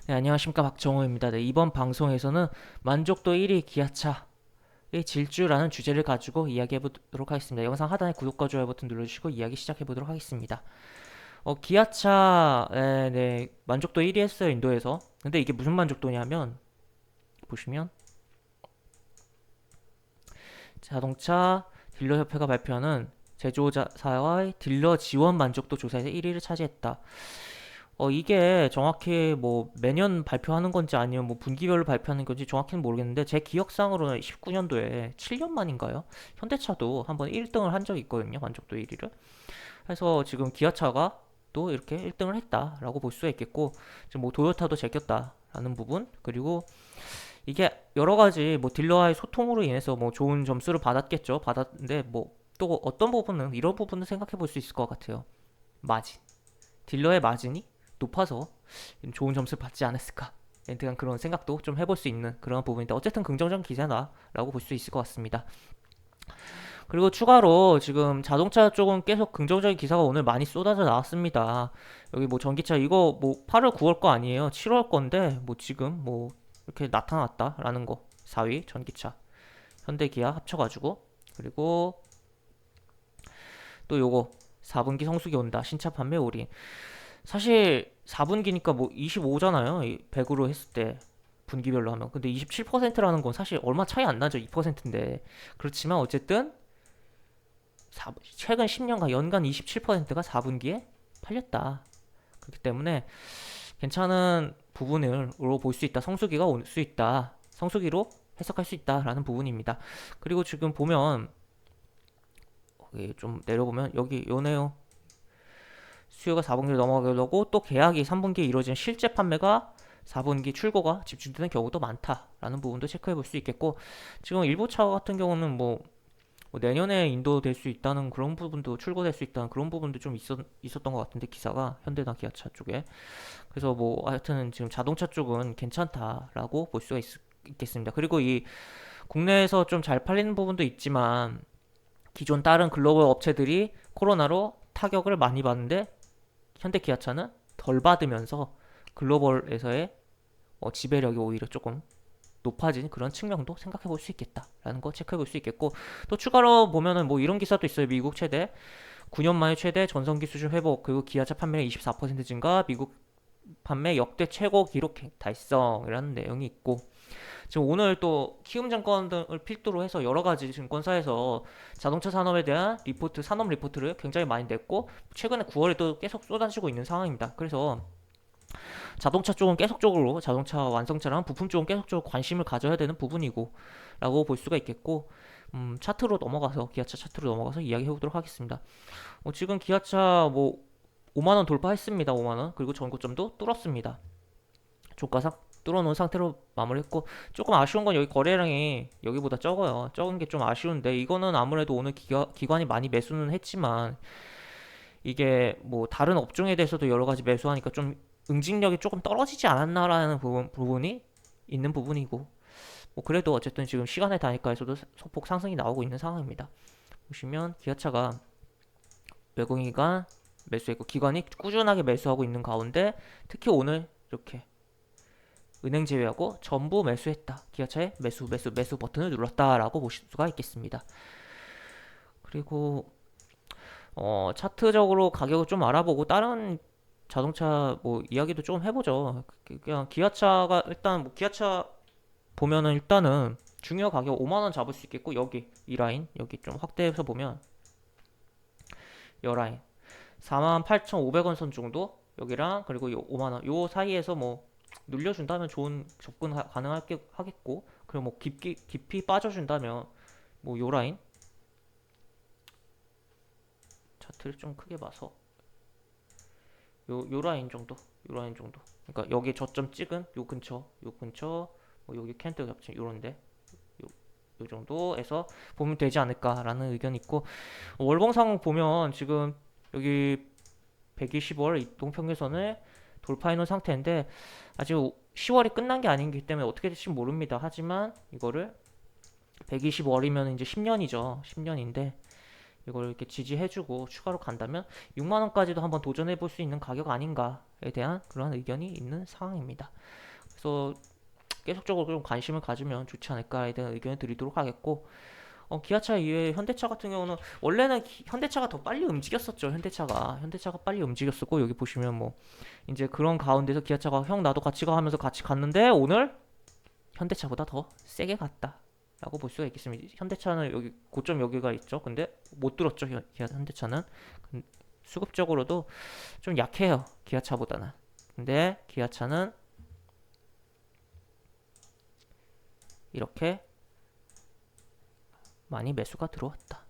네, 안녕하십니까 박정호입니다. 네, 이번 방송에서는 만족도 1위 기아차의 질주라는 주제를 가지고 이야기해 보도록 하겠습니다. 영상 하단에 구독과 좋아요 버튼 눌러주시고 이야기 시작해 보도록 하겠습니다. 기아차 네, 만족도 1위 했어요, 인도에서. 근데 이게 무슨 만족도냐면 보시면 자동차 딜러협회가 발표하는 제조사와의 딜러 지원 만족도 조사에서 1위를 차지했다. 이게 정확히 뭐 매년 발표하는 건지 아니면 뭐 분기별로 발표하는 건지 정확히는 모르겠는데 제 기억상으로는 19년도에 7년 만인가요? 현대차도 한번 1등을 한 적이 있거든요. 만족도 1위를. 그래서 지금 기아차가 또 이렇게 1등을 했다라고 볼 수가 있겠고 지금 뭐 도요타도 제꼈다라는 부분 그리고 이게 여러 가지 뭐 딜러와의 소통으로 인해서 뭐 좋은 점수를 받았겠죠. 받았는데 뭐 또 어떤 부분은 이런 부분을 생각해 볼 수 있을 것 같아요. 마진. 딜러의 마진이 높아서 좋은 점수를 받지 않았을까? 엔트간 그런 생각도 좀 해볼 수 있는 그런 부분인데 어쨌든 긍정적인 기사다라고 볼 수 있을 것 같습니다. 그리고 추가로 지금 자동차 쪽은 계속 긍정적인 기사가 오늘 많이 쏟아져 나왔습니다. 여기 뭐 전기차 이거 뭐 8월 9월 거 아니에요. 7월 건데 뭐 지금 뭐 이렇게 나타났다라는 거. 4위 전기차 현대 기아 합쳐가지고 그리고 또 요거 4분기 성수기 온다 신차 판매 올인 사실 4분기니까 뭐 25잖아요. 100으로 했을 때 분기별로 하면. 근데 27%라는 건 사실 얼마 차이 안 나죠. 2%인데. 그렇지만 어쨌든 최근 10년간 연간 27%가 4분기에 팔렸다. 그렇기 때문에 괜찮은 부분으로 볼 수 있다. 성수기가 올 수 있다. 성수기로 해석할 수 있다라는 부분입니다. 그리고 지금 보면 여기 좀 내려보면 여기 요네요. 수요가 4분기를 넘어가려고 또 계약이 3분기에 이루어지는 실제 판매가 4분기 출고가 집중되는 경우도 많다라는 부분도 체크해 볼 수 있겠고 지금 일부 차 같은 경우는 뭐 내년에 인도될 수 있다는 그런 부분도 출고될 수 있다는 그런 부분도 좀 있었던 것 같은데 기사가 현대나 기아차 쪽에 그래서 뭐 하여튼 지금 자동차 쪽은 괜찮다라고 볼 수가 있겠습니다. 그리고 이 국내에서 좀 잘 팔리는 부분도 있지만 기존 다른 글로벌 업체들이 코로나로 타격을 많이 받는데 현대 기아차는 덜 받으면서 글로벌에서의 지배력이 오히려 조금 높아진 그런 측면도 생각해 볼 수 있겠다라는 거 체크해 볼 수 있겠고 또 추가로 보면은 뭐 이런 기사도 있어요. 미국 최대 9년 만에 최대 전성기 수준 회복 그리고 기아차 판매 24% 증가 미국 판매 역대 최고 기록 달성이라는 내용이 있고 지금 오늘 또 키움증권 등을 필두로 해서 여러 가지 증권사에서 자동차 산업에 대한 리포트, 산업 리포트를 굉장히 많이 냈고 최근에 9월에도 계속 쏟아지고 있는 상황입니다. 그래서 자동차 쪽은 계속적으로 자동차 완성차랑 부품 쪽은 계속적으로 관심을 가져야 되는 부분이고 라고 볼 수가 있겠고 차트로 넘어가서 기아차 차트로 넘어가서 이야기해 보도록 하겠습니다. 지금 기아차 뭐 5만 원 돌파했습니다. 5만 원 그리고 전고점도 뚫었습니다. 조가상 뚫어놓은 상태로 마무리했고 조금 아쉬운 건 여기 거래량이 여기보다 적어요. 적은 게 좀 아쉬운데 이거는 아무래도 오늘 기관이 많이 매수는 했지만 이게 뭐 다른 업종에 대해서도 여러 가지 매수하니까 좀 응징력이 조금 떨어지지 않았나라는 부분이 있는 부분이고 뭐 그래도 어쨌든 지금 시간의 단위가에서도 소폭 상승이 나오고 있는 상황입니다. 보시면 기아차가 외국인가 매수했고 기관이 꾸준하게 매수하고 있는 가운데 특히 오늘 이렇게 은행 제외하고 전부 매수했다. 기아차의 매수 버튼을 눌렀다라고 보실 수가 있겠습니다. 그리고 차트적으로 가격을 좀 알아보고 다른 자동차 뭐 이야기도 좀 해보죠. 그냥 기아차가 일단 뭐 기아차 보면은 일단은 중요 가격 5만 원 잡을 수 있겠고 여기 이 라인 여기 좀 확대해서 보면 이 라인 48,500원 선 정도 여기랑 그리고 요 5만 원요 사이에서 뭐 눌려준다면 좋은 접근 가능하겠고 그리고 뭐 깊이 빠져준다면 뭐 요 라인 차트를 좀 크게 봐서 요 라인 정도 요 라인 정도 그러니까 여기 저점 찍은 요 근처 뭐 여기 캔들 겹친 요런데 요 정도에서 보면 되지 않을까라는 의견이 있고 월봉상 보면 지금 여기 120월 이동평균선을 돌파해 놓은 상태인데 아직 10월이 끝난 게 아니기 때문에 어떻게 될지 모릅니다. 하지만 이거를 120월이면 이제 10년이죠. 10년인데 이걸 이렇게 지지해주고 추가로 간다면 6만 원까지도 한번 도전해 볼 수 있는 가격 아닌가 대한 그런 의견이 있는 상황입니다. 그래서 계속적으로 좀 관심을 가지면 좋지 않을까에 대한 의견을 드리도록 하겠고, 기아차 이외에 현대차 같은 경우는 원래는 현대차가 더 빨리 움직였었죠. 현대차가 빨리 움직였었고, 여기 보시면 뭐 이제 그런 가운데서 기아차가 형 나도 같이 가 하면서 같이 갔는데 오늘 현대차보다 더 세게 갔다 라고 볼 수가 있겠습니다. 현대차는 여기 고점 여기가 있죠. 근데 못 들었죠. 현대차는 수급적으로도 좀 약해요. 기아차보다는. 근데 기아차는 이렇게 많이 매수가 들어왔다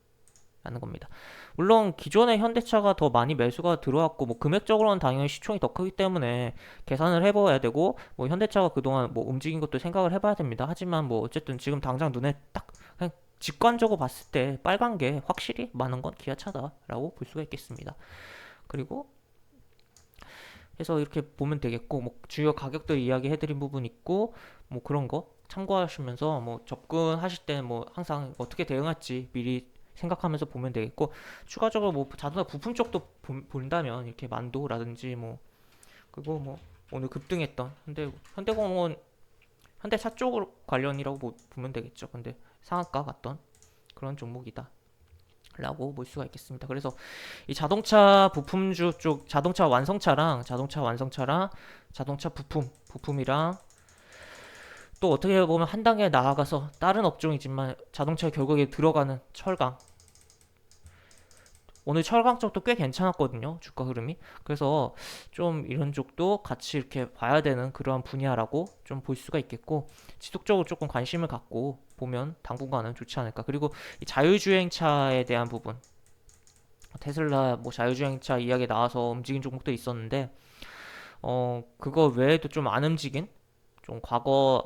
라는 겁니다. 물론 기존의 현대차가 더 많이 매수가 들어왔고 뭐 금액적으로는 당연히 시총이 더 크기 때문에 계산을 해봐야 되고, 뭐 현대차가 그동안 뭐 움직인 것도 생각을 해봐야 됩니다. 하지만 뭐 어쨌든 지금 당장 눈에 딱 그냥 직관적으로 봤을 때 빨간 게 확실히 많은 건 기아차다라고 볼 수가 있겠습니다. 그리고 해서 이렇게 보면 되겠고, 뭐 주요 가격들 이야기해드린 부분 있고, 뭐 그런 거 참고하시면서 뭐 접근하실 때는 뭐 항상 어떻게 대응할지 미리 생각하면서 보면 되겠고, 추가적으로 뭐 자동차 부품 쪽도 본다면 이렇게 만도라든지 뭐, 그리고 뭐 오늘 급등했던 현대공업은 현대차 쪽 관련이라고 보면 되겠죠. 근데 상한가 갔던 그런 종목이다 라고 볼 수가 있겠습니다. 그래서 이 자동차 부품주 쪽, 자동차 부품이랑 또 어떻게 보면 한 단계 나아가서 다른 업종이지만 자동차 결국에 들어가는 철강, 오늘 철강 쪽도 꽤 괜찮았거든요. 주가 흐름이. 그래서 좀 이런 쪽도 같이 이렇게 봐야 되는 그러한 분야라고 좀 볼 수가 있겠고, 지속적으로 조금 관심을 갖고 보면 당분간은 좋지 않을까. 그리고 이 자율주행차에 대한 부분, 테슬라 뭐 자율주행차 이야기 나와서 움직인 종목도 있었는데, 그거 외에도 좀 안 움직인, 좀 과거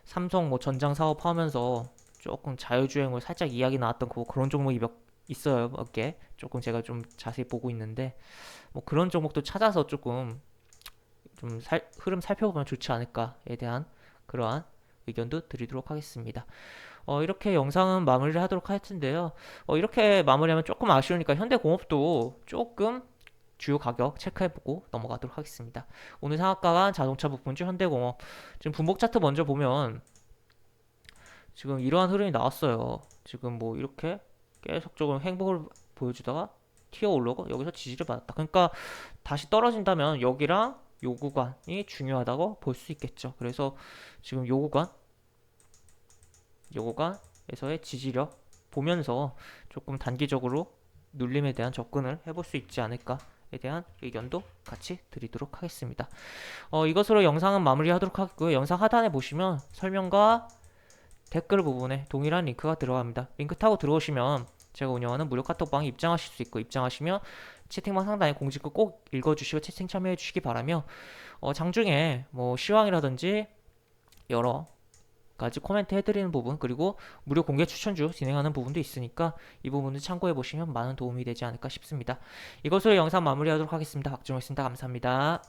삼성 뭐 전장 사업하면서 조금 자율주행을 살짝 이야기 나왔던 그런 종목이 있어요. 몇 개. 조금 제가 좀 자세히 보고 있는데, 뭐 그런 종목도 찾아서 조금 좀 흐름 살펴보면 좋지 않을까에 대한 그러한 의견도 드리도록 하겠습니다. 이렇게 영상은 마무리를 하도록 할 텐데요. 이렇게 마무리하면 조금 아쉬우니까 현대공업도 조금 주요 가격 체크해보고 넘어가도록 하겠습니다. 오늘 상한가가 자동차 부품주 현대공업. 지금 분목 차트 먼저 보면 지금 이러한 흐름이 나왔어요. 지금 뭐 이렇게 계속적으로 행복을 보여주다가 튀어 올라오고 여기서 지지를 받았다. 그러니까 다시 떨어진다면 여기랑 요 구간이 중요하다고 볼 수 있겠죠. 그래서 지금 요 구간에서의 지지력 보면서 조금 단기적으로 눌림에 대한 접근을 해볼 수 있지 않을까에 대한 의견도 같이 드리도록 하겠습니다. 이것으로 영상은 마무리하도록 하겠고요. 영상 하단에 보시면 설명과 댓글 부분에 동일한 링크가 들어갑니다. 링크 타고 들어오시면 제가 운영하는 무료 카톡방에 입장하실 수 있고, 입장하시면 채팅방 상단에 공지글 꼭 읽어주시고 채팅 참여해 주시기 바라며, 장중에 뭐 시황이라든지 여러 가지 코멘트 해드리는 부분, 그리고 무료 공개 추천주 진행하는 부분도 있으니까 이 부분을 참고해 보시면 많은 도움이 되지 않을까 싶습니다. 이것으로 영상 마무리하도록 하겠습니다. 박준호였습니다. 감사합니다.